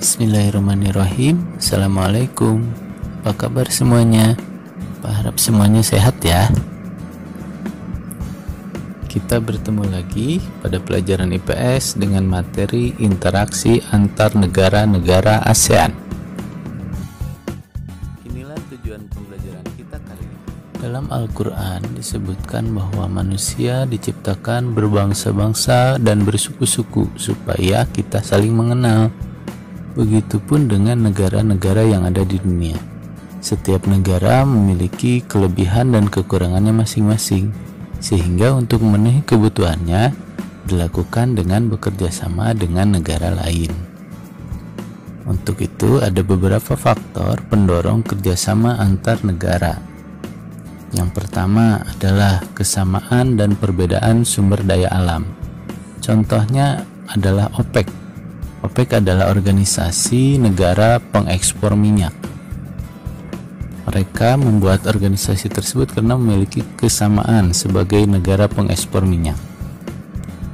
Bismillahirrahmanirrahim. Assalamualaikum. Apa kabar semuanya? Harap semuanya sehat ya. Kita bertemu lagi pada pelajaran IPS dengan materi interaksi antar negara-negara ASEAN. Inilah tujuan pembelajaran kita kali ini. Dalam Al-Quran disebutkan bahwa manusia diciptakan berbangsa-bangsa dan bersuku-suku supaya kita saling mengenal. Begitupun dengan negara-negara yang ada di dunia. Setiap negara memiliki kelebihan dan kekurangannya masing-masing, sehingga untuk memenuhi kebutuhannya dilakukan dengan bekerja sama dengan negara lain. Untuk itu ada beberapa faktor pendorong kerjasama antar negara. Yang pertama adalah kesamaan dan perbedaan sumber daya alam. Contohnya adalah OPEC. OPEC adalah organisasi negara pengekspor minyak. Mereka membuat organisasi tersebut karena memiliki kesamaan sebagai negara pengekspor minyak.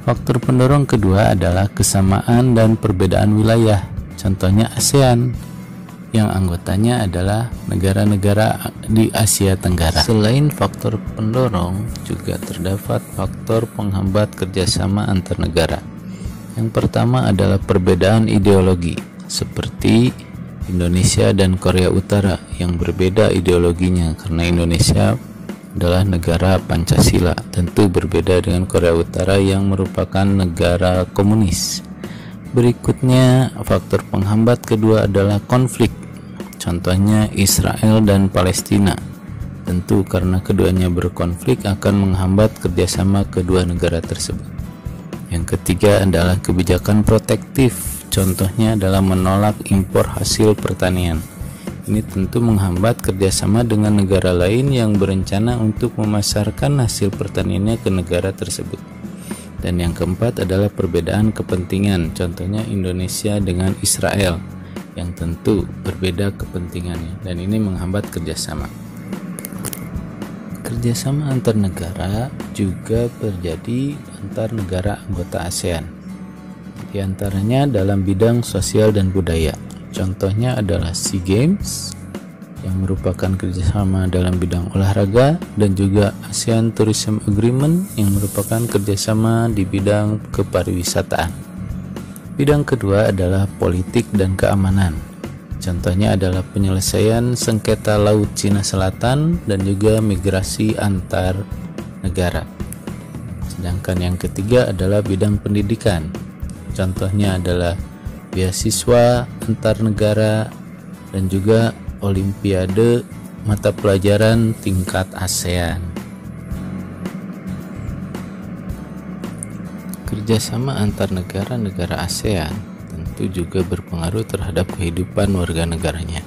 Faktor pendorong kedua adalah kesamaan dan perbedaan wilayah. Contohnya ASEAN, yang anggotanya adalah negara-negara di Asia Tenggara. Selain faktor pendorong, juga terdapat faktor penghambat kerjasama antar negara. Yang pertama adalah perbedaan ideologi, seperti Indonesia dan Korea Utara yang berbeda ideologinya, karena Indonesia adalah negara Pancasila, tentu berbeda dengan Korea Utara yang merupakan negara komunis. Berikutnya, faktor penghambat kedua adalah konflik. Contohnya Israel dan Palestina. Tentu karena keduanya berkonflik akan menghambat kerjasama kedua negara tersebut. Yang ketiga adalah kebijakan protektif. Contohnya adalah menolak impor hasil pertanian. Ini tentu menghambat kerjasama dengan negara lain yang berencana untuk memasarkan hasil pertaniannya ke negara tersebut. Dan yang keempat adalah perbedaan kepentingan. Contohnya Indonesia dengan Israel, yang tentu berbeda kepentingannya, dan ini menghambat kerjasama. Kerjasama antar negara juga terjadi antar negara anggota ASEAN. Di antaranya dalam bidang sosial dan budaya. Contohnya adalah SEA Games, yang merupakan kerjasama dalam bidang olahraga, dan juga ASEAN Tourism Agreement, yang merupakan kerjasama di bidang kepariwisataan. Bidang kedua adalah politik dan keamanan. Contohnya adalah penyelesaian sengketa Laut Cina Selatan dan juga migrasi antar negara. Sedangkan yang ketiga adalah bidang pendidikan. Contohnya adalah beasiswa antar negara dan juga olimpiade mata pelajaran tingkat ASEAN. Kerjasama antar negara-negara ASEAN tentu juga berpengaruh terhadap kehidupan warga negaranya.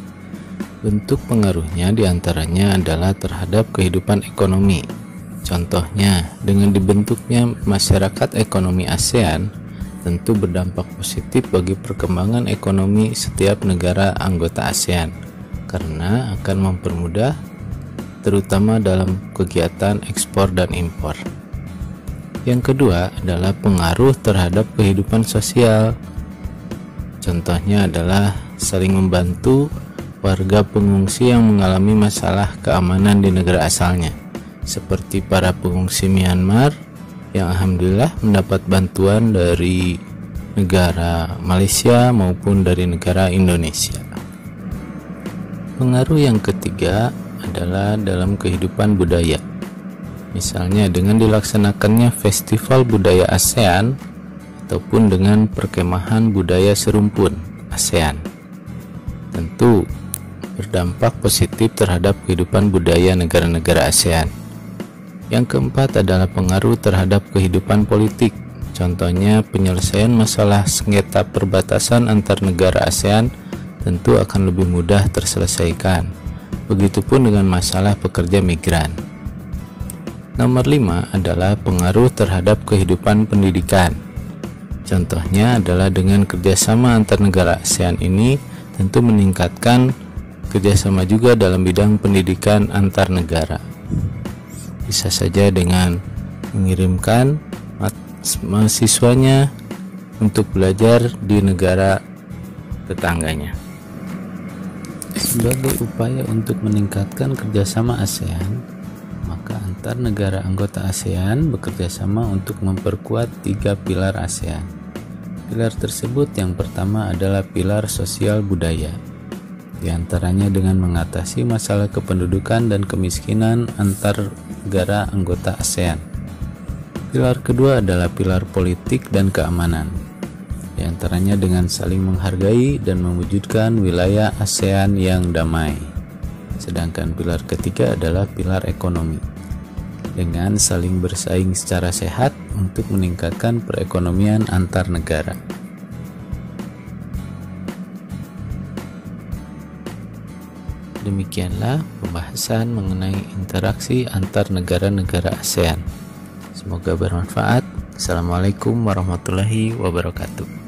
Bentuk pengaruhnya diantaranya adalah terhadap kehidupan ekonomi. Contohnya, dengan dibentuknya masyarakat ekonomi ASEAN, tentu berdampak positif bagi perkembangan ekonomi setiap negara anggota ASEAN, karena akan mempermudah terutama dalam kegiatan ekspor dan impor. Yang kedua adalah pengaruh terhadap kehidupan sosial. Contohnya adalah saling membantu warga pengungsi yang mengalami masalah keamanan di negara asalnya, seperti para pengungsi Myanmar yang alhamdulillah mendapat bantuan dari negara Malaysia maupun dari negara Indonesia. Pengaruh yang ketiga adalah dalam kehidupan budaya. Misalnya dengan dilaksanakannya Festival Budaya ASEAN ataupun dengan perkemahan budaya serumpun ASEAN. Tentu berdampak positif terhadap kehidupan budaya negara-negara ASEAN. Yang keempat adalah pengaruh terhadap kehidupan politik. Contohnya penyelesaian masalah sengketa perbatasan antar negara ASEAN tentu akan lebih mudah terselesaikan. Begitupun dengan masalah pekerja migran. Nomor 5 adalah pengaruh terhadap kehidupan pendidikan. Contohnya adalah dengan kerjasama antar negara ASEAN ini tentu meningkatkan kerjasama juga dalam bidang pendidikan antar negara. Bisa saja dengan mengirimkan mahasiswanya untuk belajar di negara tetangganya. Sebagai upaya untuk meningkatkan kerjasama ASEAN, maka antar negara anggota ASEAN bekerja sama untuk memperkuat 3 pilar ASEAN. Pilar tersebut yang pertama adalah pilar sosial budaya, di antaranya dengan mengatasi masalah kependudukan dan kemiskinan antar negara anggota ASEAN. Pilar kedua adalah pilar politik dan keamanan, di antaranya dengan saling menghargai dan mewujudkan wilayah ASEAN yang damai. Sedangkan pilar ketiga adalah pilar ekonomi, dengan saling bersaing secara sehat untuk meningkatkan perekonomian antar negara. Demikianlah pembahasan mengenai interaksi antar negara-negara ASEAN. Semoga bermanfaat. Assalamualaikum warahmatullahi wabarakatuh.